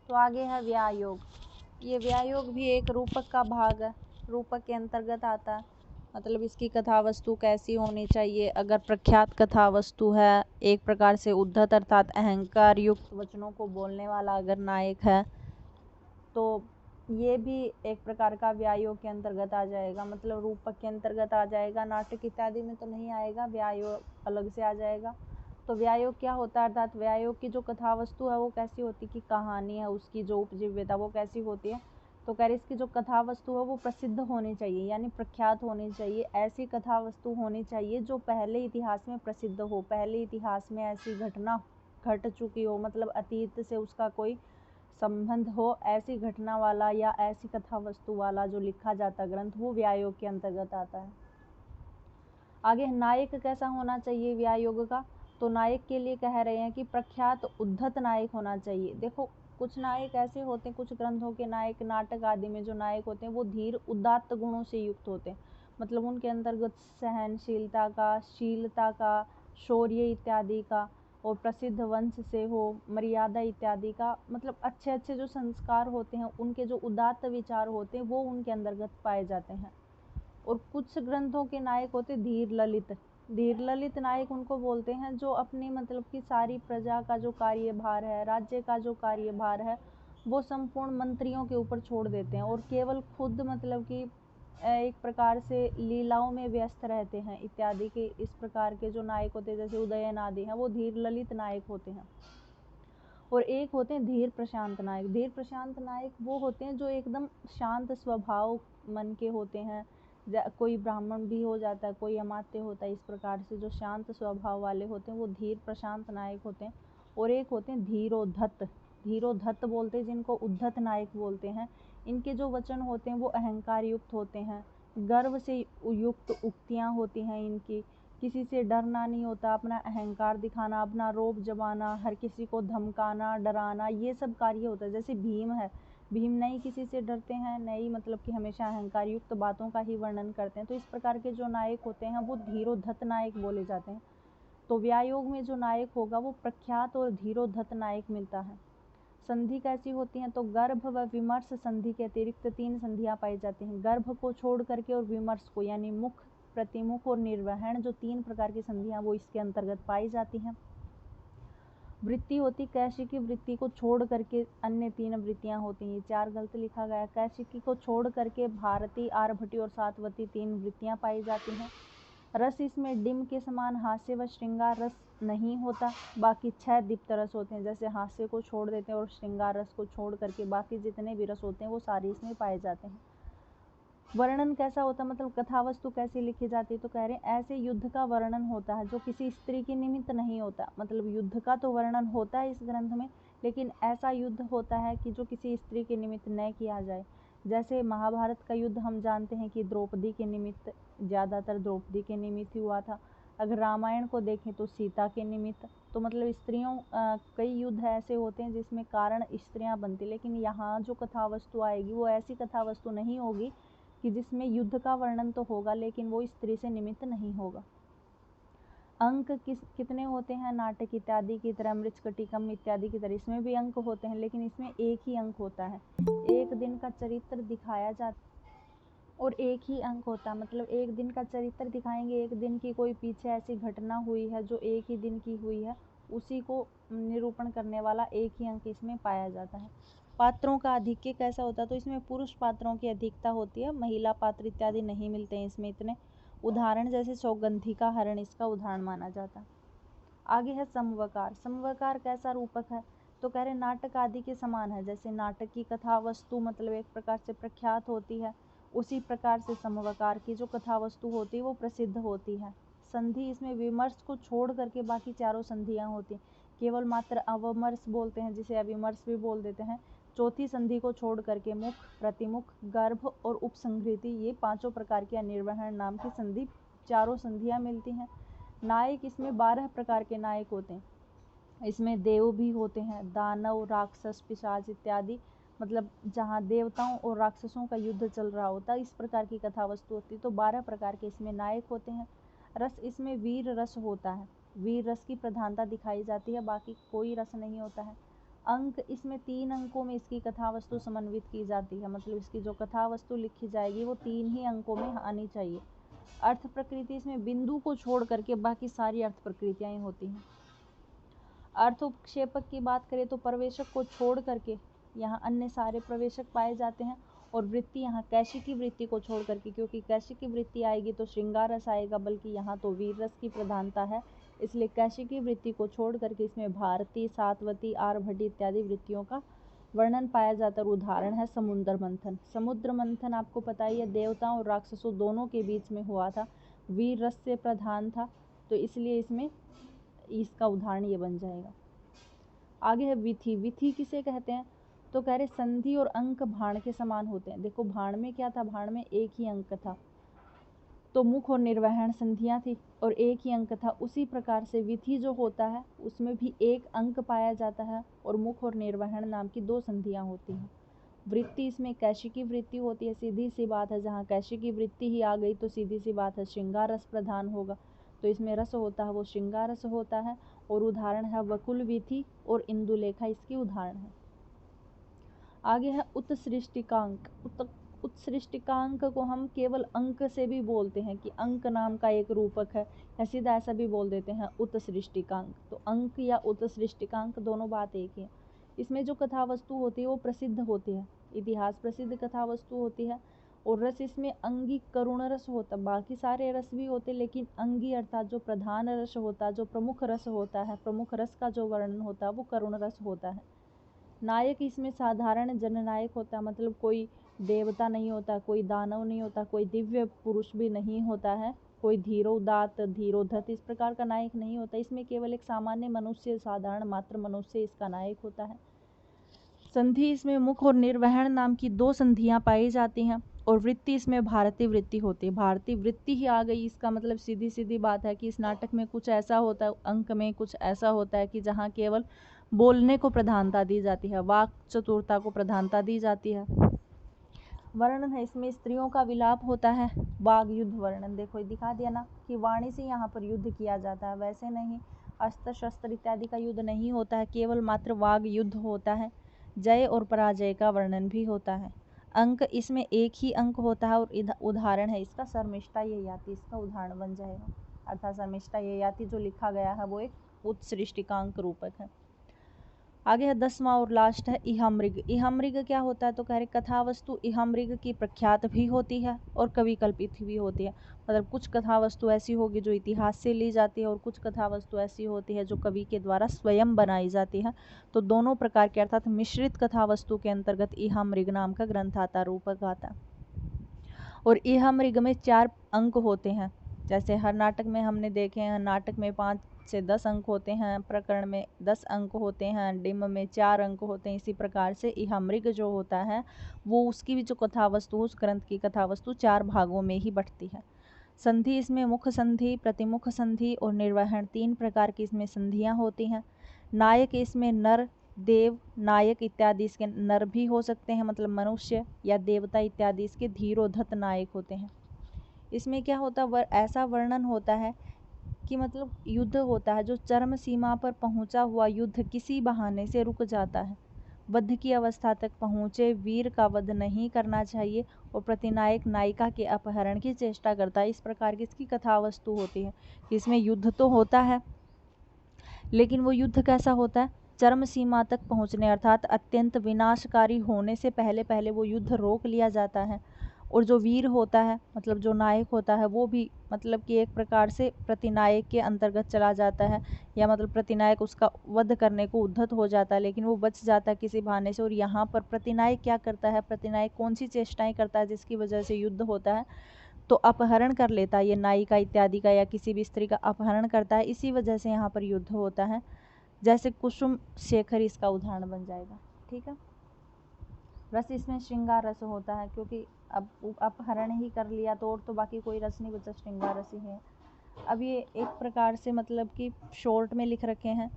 तो आगे है व्यायोग। ये व्यायोग भी एक रूपक का भाग है, रूपक के अंतर्गत आता है। मतलब इसकी कथा वस्तु कैसी होनी चाहिए। अगर प्रख्यात कथा वस्तु है, एक प्रकार से उद्धत अर्थात अहंकार युक्त वचनों को बोलने वाला अगर नायक है, तो ये भी एक प्रकार का व्यायोग के अंतर्गत आ जाएगा, मतलब रूपक के अंतर्गत आ जाएगा। नाटक इत्यादि में तो नहीं आएगा, व्यायोग अलग से आ जाएगा। तो व्यायोग क्या होता है, अर्थात व्यायोग की जो कथा वस्तु है वो कैसी होती है कि कहानी है उसकी जो उपजीव्यता वो कैसी होती है। तो कह रहे इसकी जो कथा वस्तु है वो प्रसिद्ध होनी चाहिए, यानी प्रख्यात होनी चाहिए। ऐसी कथा वस्तु होनी चाहिए जो पहले इतिहास में प्रसिद्ध हो, पहले इतिहास में ऐसी घटना घट चुकी हो, मतलब अतीत से उसका कोई संबंध हो, ऐसी घटना वाला या ऐसी कथा वस्तु वाला जो लिखा जाता ग्रंथ वो व्यायोग के अंतर्गत आता है। आगे नायक कैसा होना चाहिए व्यायोग का, तो नायक के लिए कह रहे हैं कि प्रख्यात उद्धत नायक होना चाहिए। देखो कुछ नायक ऐसे होते हैं, कुछ ग्रंथों के नायक, नाटक आदि में जो नायक होते हैं वो धीर उदात्त गुणों से युक्त होते हैं। मतलब उनके अंतर्गत सहनशीलता का, शीलता का, शौर्य इत्यादि का, और प्रसिद्ध वंश से हो, मर्यादा इत्यादि का, मतलब अच्छे अच्छे जो संस्कार होते हैं, उनके जो उदात्त विचार होते हैं वो उनके अंतर्गत पाए जाते हैं। और कुछ ग्रंथों के नायक होते धीर ललित। धीर ललित नायक उनको बोलते हैं जो अपनी मतलब कि सारी प्रजा का जो कार्यभार है, राज्य का जो कार्यभार है, वो संपूर्ण मंत्रियों के ऊपर छोड़ देते हैं और केवल खुद मतलब कि एक प्रकार से लीलाओं में व्यस्त रहते हैं इत्यादि के। इस प्रकार के जो नायक होते हैं जैसे उदयन आदि हैं, वो धीर ललित नायक होते हैं। और एक होते हैं धीर प्रशांत नायक। धीर प्रशांत नायक वो होते हैं जो एकदम शांत स्वभाव मन के होते हैं। कोई ब्राह्मण भी हो जाता है, कोई अमात्य होता है, इस प्रकार से जो शांत स्वभाव वाले होते हैं वो धीर प्रशांत नायक होते हैं। और एक होते हैं धीरोद्धत। धीरोद्धत बोलते हैं जिनको उद्धत नायक बोलते हैं। इनके जो वचन होते हैं वो अहंकार युक्त होते हैं, गर्व से युक्त उक्तियाँ होती हैं इनकी। किसी से डरना नहीं होता, अपना अहंकार दिखाना, अपना रोब जमाना, हर किसी को धमकाना, डराना, ये सब कार्य होता है। जैसे भीम है, भीम नहीं किसी से डरते हैं, नहीं मतलब कि हमेशा अहंकार युक्त बातों का ही वर्णन करते हैं। तो इस प्रकार के जो नायक होते हैं वो धीरोद्धत नायक बोले जाते हैं। तो व्यायोग में जो नायक होगा वो प्रख्यात और धीरोद्धत नायक मिलता है। संधि कैसी होती हैं, तो गर्भ व विमर्श संधि के अतिरिक्त 3 संधियां पाई जाती हैं। गर्भ को छोड़ करके और विमर्श को, यानी मुख, प्रतिमुख और निर्वहन, जो 3 प्रकार की संधियां वो इसके अंतर्गत पाई जाती हैं। वृत्ति होती कैशिकी वृत्ति को छोड़ करके अन्य 3 वृत्तियां होती हैं। 4 गलत लिखा गया। कैशिकी को छोड़ करके भारती, आर्भटी और सातवती 3 वृत्तियां पाई जाती हैं। रस इसमें डिम के समान हास्य व श्रृंगार रस नहीं होता, बाकी 6 दीप्त रस होते हैं। जैसे हास्य को छोड़ देते हैं और श्रृंगार रस को छोड़ करके बाकी जितने भी रस होते हैं वो सारे इसमें पाए जाते हैं। वर्णन कैसा होता है, मतलब कथा वस्तु कैसी लिखी जाती है, तो कह रहे हैं ऐसे युद्ध का वर्णन होता है जो किसी स्त्री के निमित्त नहीं होता। मतलब युद्ध का तो वर्णन होता है इस ग्रंथ में, लेकिन ऐसा युद्ध होता है कि जो किसी स्त्री के निमित्त न किया जाए। जैसे महाभारत का युद्ध हम जानते हैं कि द्रौपदी के निमित्त, ज़्यादातर द्रौपदी के निमित्त ही हुआ था। अगर रामायण को देखें तो सीता के निमित्त। तो मतलब स्त्रियों कई युद्ध ऐसे होते हैं जिसमें कारण स्त्रियां बनती, लेकिन यहाँ जो कथा वस्तु आएगी वो ऐसी कथा वस्तु नहीं होगी कि जिसमें युद्ध का वर्णन तो होगा लेकिन वो स्त्री से निमित्त नहीं होगा। अंक कितने होते हैं, नाटक इत्यादि की तरह, मृच्छकटिकम इत्यादि की तरह इसमें भी अंक होते हैं, लेकिन इसमें एक ही अंक होता है। एक दिन का चरित्र दिखाया जाता और एक ही अंक होता है। मतलब एक दिन का चरित्र दिखाएंगे, एक दिन की कोई पीछे ऐसी घटना हुई है जो एक ही दिन की हुई है, उसी को निरूपण करने वाला एक ही अंक इसमें पाया जाता है। पात्रों का आधिक्य कैसा होता है, तो इसमें पुरुष पात्रों की अधिकता होती है, महिला पात्र इत्यादि नहीं मिलते हैं इसमें इतने। उदाहरण जैसे सौगंधिका हरण इसका उदाहरण माना जाता है। आगे है समवकार। समवकार कैसा रूपक है, तो कह रहे नाटक आदि के समान है। जैसे नाटक की कथा वस्तु मतलब एक प्रकार से प्रख्यात होती है, उसी प्रकार से समवकार की जो कथा वस्तु होती है वो प्रसिद्ध होती है। संधि इसमें विमर्श को छोड़ करके बाकी चारों संधियां होती हैं। केवल मात्र अवमर्श बोलते हैं, जिसे अविमर्श भी बोल देते हैं। चौथी संधि को छोड़ करके मुख, प्रतिमुख, गर्भ और उपसंहृति, ये 5 प्रकार की अनिर्वहन नाम की संधि, चारों संधियां मिलती हैं। नायक इसमें 12 प्रकार के नायक होते हैं। इसमें देव भी होते हैं, दानव, राक्षस, पिशाच इत्यादि, मतलब जहाँ देवताओं और राक्षसों का युद्ध चल रहा होता है इस प्रकार की कथा वस्तु होती है। तो 12 प्रकार के इसमें नायक होते हैं। रस इसमें वीर रस होता है, वीर रस की प्रधानता दिखाई जाती है, बाकी कोई रस नहीं होता है। अंक, इसमें 3 अंकों में इसकी कथा वस्तु समन्वित की जाती है, मतलब इसकी जो कथा वस्तु लिखी जाएगी वो 3 ही अंकों में आनी चाहिए। अर्थ प्रकृति, इसमें बिंदु को छोड़ करके बाकी सारी अर्थ प्रकृतियाँ ही होती हैं। अर्थ उपक्षेपक की बात करें तो प्रवेशक को छोड़ करके यहाँ अन्य सारे प्रवेशक पाए जाते हैं। और वृत्ति, यहाँ कैशिकी वृत्ति को छोड़ करके, क्योंकि कैशिकी वृत्ति आएगी तो श्रृंगार रस आएगा, बल्कि यहाँ तो वीर रस की प्रधानता है, इसलिए कैशिकी वृत्ति को छोड़ करके इसमें भारती, सातवती, आर्भटी इत्यादि वृत्तियों का वर्णन पाया जाता है। उदाहरण है समुद्र मंथन। समुद्र मंथन आपको पता ही है, देवताओं और राक्षसों दोनों के बीच में हुआ था, वीर रस से प्रधान था, तो इसलिए इसमें इसका उदाहरण ये बन जाएगा। आगे है विधि। विधि किसे कहते हैं तो कह रहे संधि और अंक भाण के समान होते हैं। देखो भाण में क्या था, भाण में एक ही अंक था, तो मुख और निर्वहन संधियां थी और एक ही अंक था। उसी प्रकार से विधि जो होता है उसमें भी एक अंक पाया जाता है और मुख और निर्वहन नाम की 2 संधियां होती हैं। वृत्ति, इसमें कैशिकी वृत्ति होती है, सीधी सी बात है, जहाँ कैशिकी वृत्ति ही आ गई तो सीधी सी बात है श्रृंगार रस प्रधान होगा, तो इसमें रस होता है वो श्रृंगार रस होता है। और उदाहरण है वकुल विधि और इंदुलेखा, इसकी उदाहरण है। आगे है उत्सृष्टिकांक। उत्सृष्टिकांक को हम केवल अंक से भी बोलते हैं कि अंक नाम का एक रूपक है, या सीधा ऐसा भी बोल देते हैं उत्सृष्टिकांक। तो अंक या उत्सृष्टिकांक दोनों बात एक ही है। इसमें जो कथा वस्तु होती है वो प्रसिद्ध होती है, इतिहास प्रसिद्ध कथा वस्तु होती है। और रस, इसमें अंगी करुण रस होता, बाकी सारे रस भी होते, लेकिन अंगी अर्थात जो प्रधान रस होता, जो प्रमुख रस होता है, प्रमुख रस का जो वर्णन होता है वो करुण रस होता है। नायक, इसमें साधारण जननायक होता है, मतलब कोई देवता नहीं होता, कोई दानव नहीं होता, कोई दिव्य पुरुष भी नहीं होता है, कोई धीरोदात, धीरोधत इस प्रकार का नायक नहीं होता। इसमें केवल एक सामान्य मनुष्य, साधारण मात्र मनुष्य इसका नायक होता है। संधि, इसमें मुख और निर्वहन नाम की 2 संधियां पाई जाती हैं। और वृत्ति, इसमें भारतीय वृत्ति होती है। भारतीय वृत्ति ही आ गई, इसका मतलब सीधी सीधी बात है कि इस नाटक में कुछ ऐसा होता है, अंक में कुछ ऐसा होता है कि जहाँ केवल बोलने को प्रधानता दी जाती है, वाक चतुरता को प्रधानता दी जाती है। वर्णन है, इसमें स्त्रियों का विलाप होता है, वाग युद्ध वर्णन। देखो दिखा दिया ना कि वाणी से यहाँ पर युद्ध किया जाता है, वैसे नहीं अस्त्र शस्त्र इत्यादि का युद्ध नहीं होता है, केवल मात्र वाग युद्ध होता है। जय और पराजय का वर्णन भी होता है। अंक, इसमें एक ही अंक होता है और उदाहरण है इसका शर्मिष्ठा ययाति, इसका उदाहरण बन जाएगा। अर्थात शर्मिष्ठा ययाति जो लिखा गया है वो एक उत्सृष्टिकांक रूपक है। आगे है 10वां और लास्ट है इहामृग। इहामृग क्या होता है तो कह रहे कथा वस्तु इहामृग की प्रख्यात भी होती है और कवि कल्पित भी होती है। मतलब कुछ कथा वस्तु ऐसी होगी जो इतिहास से ली जाती है और कुछ कथा वस्तु ऐसी होती है जो कवि के द्वारा स्वयं बनाई जाती है। तो दोनों प्रकार के अर्थात मिश्रित कथा वस्तु के अंतर्गत इहामृग नाम का ग्रंथ आता, रूपक आता। और इहामृग में 4 अंक होते हैं, जैसे हर नाटक में हमने देखे हैं, नाटक में 5 से 10 अंक होते हैं, प्रकरण में 10 अंक होते हैं, डिम्ब में 4 अंक होते हैं। इसी प्रकार से इहामृग जो होता है वो उसकी भी जो कथा वस्तु, उस ग्रंथ की कथा वस्तु 4 भागों में ही बंटती है। संधि, इसमें मुख संधि, प्रतिमुख संधि और निर्वहन 3 प्रकार की इसमें संधियां होती हैं। नायक, इसमें नर, देव, नायक इत्यादि इसके नर भी हो सकते हैं, मतलब मनुष्य या देवता इत्यादि इसके धीरोधत नायक होते हैं। इसमें क्या होता है, ऐसा वर्णन होता है कि मतलब युद्ध होता है, जो चरम सीमा पर पहुंचा हुआ युद्ध किसी बहाने से रुक जाता है, वध की अवस्था तक पहुँचे वीर का वध नहीं करना चाहिए और प्रतिनायक नायिका के अपहरण की चेष्टा करता है। इस प्रकार की इसकी कथा वस्तु होती है। इसमें युद्ध तो होता है, लेकिन वो युद्ध कैसा होता है, चरम सीमा तक पहुँचने अर्थात अत्यंत विनाशकारी होने से पहले पहले वो युद्ध रोक लिया जाता है। और जो वीर होता है, मतलब जो नायक होता है, वो भी मतलब कि एक प्रकार से प्रतिनायक के अंतर्गत चला जाता है, या मतलब प्रतिनायक उसका वध करने को उद्धत हो जाता है, लेकिन वो बच जाता है किसी बहाने से। और यहाँ पर प्रतिनायक क्या करता है, प्रतिनायक कौन सी चेष्टाएं करता है जिसकी वजह से युद्ध होता है, तो अपहरण कर लेता है, ये नायिका इत्यादि का या किसी भी स्त्री का अपहरण करता है, इसी वजह से यहाँ पर युद्ध होता है। जैसे कुसुम शेखर इसका उदाहरण बन जाएगा। ठीक है। रस, इसमें श्रृंगार रस होता है, क्योंकि अब अपहरण ही कर लिया तो और तो बाकी कोई रस नहीं बचा, श्रृंगार रस ही है। अब ये एक प्रकार से मतलब कि शॉर्ट में लिख रखे हैं।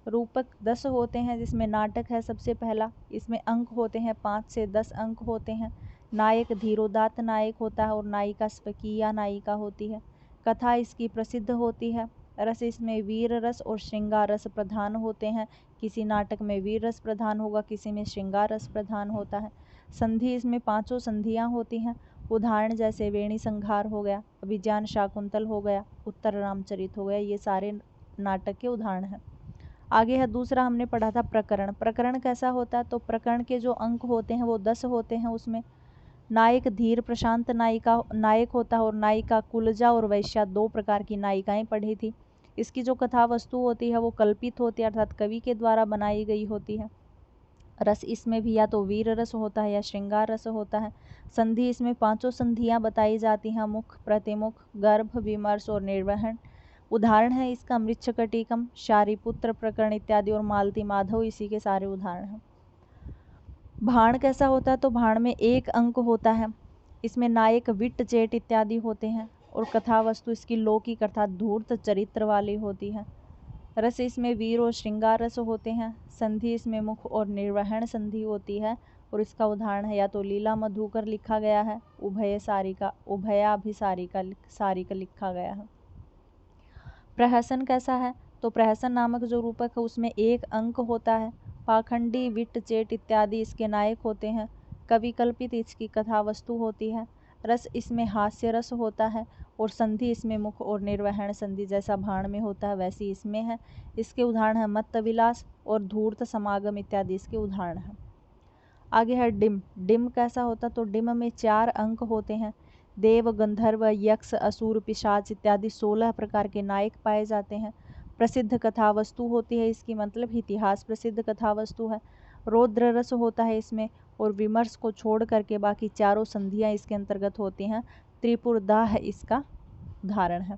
रूपक 10 होते हैं, जिसमें नाटक है सबसे पहला, इसमें अंक होते हैं 5 से 10 अंक होते हैं। नायक धीरोदात्त नायक होता है और नायिका स्वकीया नायिका होती है। कथा इसकी प्रसिद्ध होती है रस इसमें वीर रस और श्रृंगार रस प्रधान होते हैं। किसी नाटक में वीर रस प्रधान होगा, किसी में श्रृंगार रस प्रधान होता है। संधि इसमें 5 संधियाँ होती हैं। उदाहरण जैसे वेणी संघार हो गया, अभिज्ञान शाकुंतल हो गया, उत्तर रामचरित हो गया, ये सारे नाटक के उदाहरण हैं। आगे है दूसरा हमने पढ़ा था प्रकरण। प्रकरण कैसा होता है? तो प्रकरण के जो अंक होते हैं वो 10 होते हैं। उसमें नायक धीर प्रशांत नायक होता है और नायिका कुलजा और वैश्या 2 प्रकार की नायिकाएं पढ़ी थी। इसकी जो कथा वस्तु होती है वो कल्पित होती है, अर्थात कवि के द्वारा बनाई गई होती है। रस इसमें भी या तो वीर रस होता है या श्रृंगार रस होता है। संधि इसमें 5 संधियाँ बताई जाती हैं, मुख, प्रतिमुख, गर्भ, विमर्श और निर्वहन। उदाहरण है इसका मृच्छकटिकम, शारिपुत्र प्रकरण इत्यादि और मालती माधव इसी के सारे उदाहरण हैं। भाण कैसा होता है? तो भाण में 1 अंक होता है। इसमें नायक विट्ट चेट इत्यादि होते हैं और कथा वस्तु इसकी लौकिक अर्थात धूर्त चरित्र वाली होती है। रस इसमें वीर और श्रृंगार रस होते हैं। संधि इसमें मुख और निर्वहन संधि होती है और इसका उदाहरण है या तो लीला मधुकर लिखा गया है, उभयाभिसारिका लिखा गया है। प्रहसन कैसा है? तो प्रहसन नामक जो रूपक है उसमें 1 अंक होता है। पाखंडी, विट्ट चेट इत्यादि इसके नायक होते हैं। कवि कल्पित इसकी कथा वस्तु होती है। रस इसमें हास्य रस होता है और संधि इसमें मुख और निर्वहन संधि जैसा भाण में होता है वैसी इसमें है। इसके उदाहरण है मत्त विलास और धूर्त समागम इत्यादि इसके उदाहरण हैं। आगे है डिम। डिम कैसा होता? तो डिम में 4 अंक होते हैं। देव, गंधर्व, यक्ष, असुर, पिशाच इत्यादि 16 प्रकार के नायक पाए जाते हैं। प्रसिद्ध कथा वस्तु होती है इसकी, मतलब इतिहास प्रसिद्ध कथा वस्तु है। रौद्र रस होता है इसमें और विमर्श को छोड़ करके बाकी 4 संधियाँ इसके अंतर्गत होती हैं। त्रिपुरदाह इसका उदाहरण है।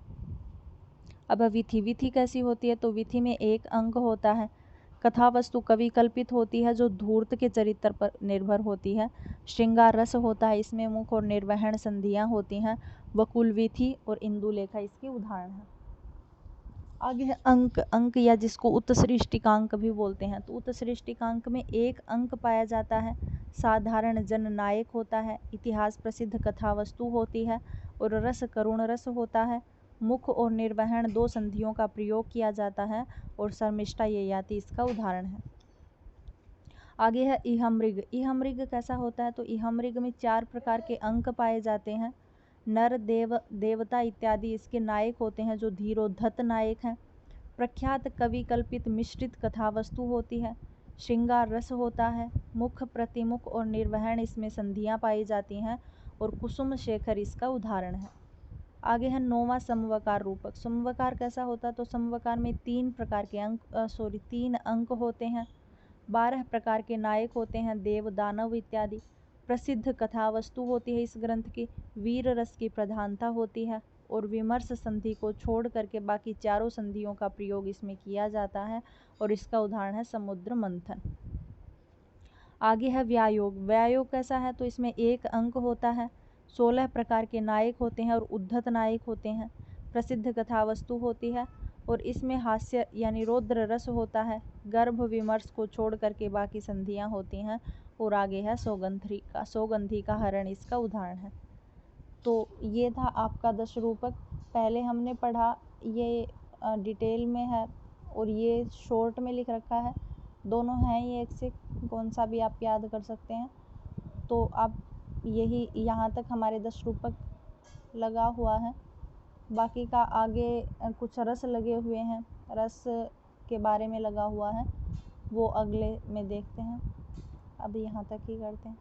अब विधि। विधि कैसी होती है? तो विधि में 1 अंक होता है। कथा वस्तु कवि कल्पित होती है जो धूर्त के चरित्र पर निर्भर होती है। श्रृंगार रस होता है, इसमें मुख और निर्वहन संधियाँ होती हैं। वकुल विधि और इंदुलेखा इसके उदाहरण हैं। आगे है अंक। अंक या जिसको उत्सृष्टिकांक भी बोलते हैं। तो उत्सृष्टिकांक में 1 अंक पाया जाता है। साधारण जन नायक होता है, इतिहास प्रसिद्ध कथा वस्तु होती है और रस करुण रस होता है। मुख और निर्वहन 2 संधियों का प्रयोग किया जाता है और शर्मिष्ठा ययाति इसका उदाहरण है। आगे है इहमृग। इहमृग कैसा होता है? तो इहमृग में 4 प्रकार के अंक पाए जाते हैं। नर, देव, देवता इत्यादि इसके नायक होते हैं जो धीरोद्धत नायक हैं। प्रख्यात कवि कल्पित मिश्रित कथा वस्तु होती है। श्रृंगार रस होता है। मुख, प्रतिमुख और निर्वहन इसमें संधियाँ पाई जाती हैं और कुसुम शेखर इसका उदाहरण है। आगे है 9वां समवकार रूपक। समवकार कैसा होता है? तो समवकार में 3 प्रकार के 3 अंक होते हैं। 12 प्रकार के नायक होते हैं, देव, दानव इत्यादि। प्रसिद्ध कथा वस्तु होती है इस ग्रंथ की। वीर रस की प्रधानता होती है और विमर्श संधि को छोड़ करके बाकी 4 संधियों का प्रयोग इसमें किया जाता है और इसका उदाहरण है समुद्र मंथन। आगे है व्यायोग। व्यायोग कैसा है? तो इसमें 1 अंक होता है। 16 प्रकार के नायक होते हैं और उद्धत नायक होते हैं। प्रसिद्ध कथा वस्तु होती है और इसमें हास्य यानी रौद्र रस होता है। गर्भ विमर्श को छोड़ करके बाकी संधियाँ होती हैं और आगे है सौगंधी का हरण इसका उदाहरण है। तो ये था आपका 10 रूपक। पहले हमने पढ़ा, ये डिटेल में है और ये शॉर्ट में लिख रखा है। दोनों हैं ये एक से, कौन सा भी आप याद कर सकते हैं। तो अब यही यहाँ तक हमारे 10 रूपक लगा हुआ है। बाकी का आगे कुछ रस लगे हुए हैं, रस के बारे में लगा हुआ है, वो अगले में देखते हैं। अब यहाँ तक ही करते हैं।